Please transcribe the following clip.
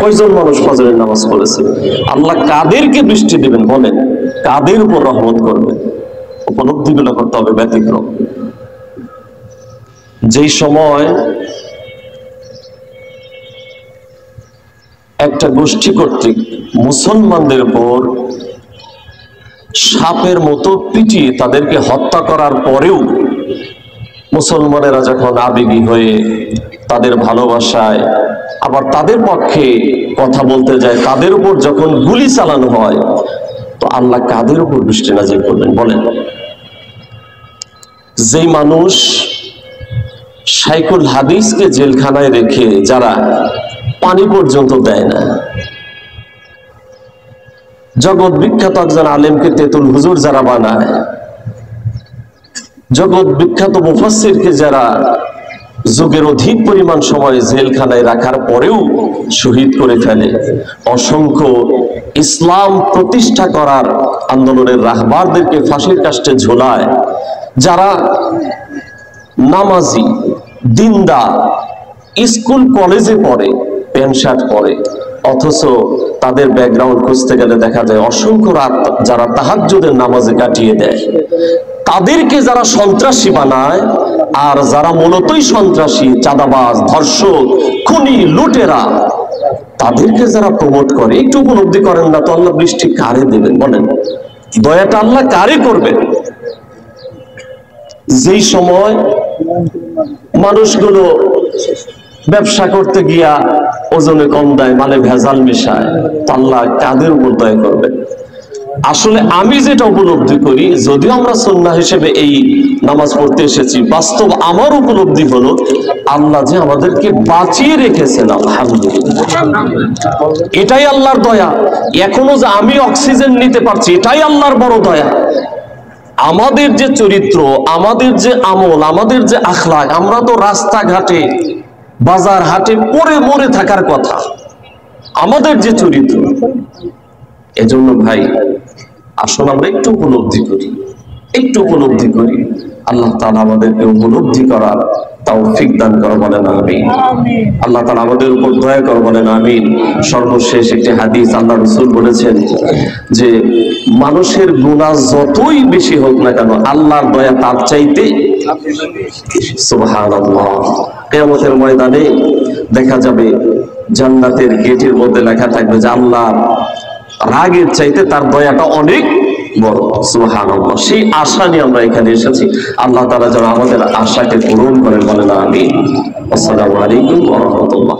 কয়জন মানুষ ফজরের নামাজ পড়েছে? আল্লাহ কাদেরকে বৃষ্টি দিবেন বলেন, কাদের উপর রহমত করবেন? উপলব্ধিগুলো করতে হবে ব্যতিক্রম। যেই সময় একটা গোষ্ঠী কর্তৃক মুসলমানদের উপর সাপের মতো পিটিয়ে তাদেরকে হত্যা করার পরেও মুসলমানেরা যখন আবেগী হয়ে তাদের ভালোবাসায় আবার তাদের পক্ষে কথা বলতে যায়, তাদের উপর যখন গুলি চালানো হয়, তো আল্লাহ কাদের উপর বৃষ্টি নাজিল করবেন বলেন? যেই মানুষ শাইখুল হাদিসকে জেলখানায় রেখে যারা পানি পর্যন্ত দেয় না, জগৎ বিখ্যাত একজন আলেমকে তেতুল হুজুর যারা বানায়, জগৎ বিখ্যাত মুফাসসিরকে যারা যুগের অধিক পরিমাণ সময় জেলখানায় রাখার পরেও শহীদ করে ফেলে, অসংখ্য ইসলাম প্রতিষ্ঠা করার আন্দোলনের রাহবারদেরকে ফাঁসির কাস্টে ঝোলায়, যারা নামাজি দিনদার স্কুল কলেজে পড়ে, প্যান্ট শার্ট পরে, অথচ তাদের ব্যাকগ্রাউন্ড খুঁজতে গেলে দেখা যায় অসংখ্য রাত যারা তাহাজ্জুদের নামাজে কাটিয়ে দেয়, তাদেরকে যারা সন্ত্রাসী বানায়, আর যারা মূলতই সন্ত্রাসী, চাঁদাবাজ, ধর্ষক, খুনি, লুটেরা, তাদেরকে যারা প্রমোট করে, একটু উপলব্ধি করেন না তো আল্লাহ বৃষ্টি কারে দেবেন বলেন? দয়াটা আল্লাহ কারে করবেন? যেই সময় মানুষগুলো ব্যবসা করতে গিয়া ওজনে কম দেয়, মানে ভেজাল মেশায়, আল্লাহ কাদের উপর দয়া করবেন? আসলে আমি যেটা উপলব্ধি করি, যদিও আমরা সুন্নাহ হিসেবে এই নামাজ পড়তে এসেছি, বাস্তব আমার উপলব্ধি হলো আল্লাহ যে আমাদেরকে বাঁচিয়ে রেখেছেন, আলহামদুলিল্লাহ, এটাই আল্লাহর দয়া। এখনো যে আমি অক্সিজেন নিতে পারছি, এটাই আল্লাহর বড় দয়া। আমাদের যে চরিত্র, আমাদের যে আমল, আমাদের যে আখলাক, আমরা তো রাস্তাঘাটে বাজার হাটে পড়ে মরে থাকার কথা, আমাদের যে চরিত্র। এজন্য ভাই আসুন আমরা একটু উপলব্ধি করি, একটু উপলব্ধি করি। আল্লাহ তাআলা আমাদেরকে উপলব্ধি করার তৌফিক দান করো বলেন আমিন। আল্লাহ তাআলা আমাদের উপর দয়া করো বলেন আমিন। সর্বশেষ একটি হাদিস, আল্লাহ রাসূল বলেছেন যে মানুষের গুনাহ যতই বেশি হোক না কেন, আল্লাহর দয়া তার চাইতে সুবহানাল্লাহ। কিয়ামতের ময়দানে দেখা যাবে জান্নাতের গেটের মধ্যে লেখা থাকবে যে আল্লাহর রাগের চাইতে তার দয়াটা অনেক বড়। সুবহানাল্লাহ। সেই আশা নিয়ে আমরা এখানে এসেছি। আল্লাহ তাআলা যেন আমাদের আশাকে পূরণ করেন বলেন আমিন। আসসালামু আলাইকুম ওয়া রাহমাতুল্লাহ।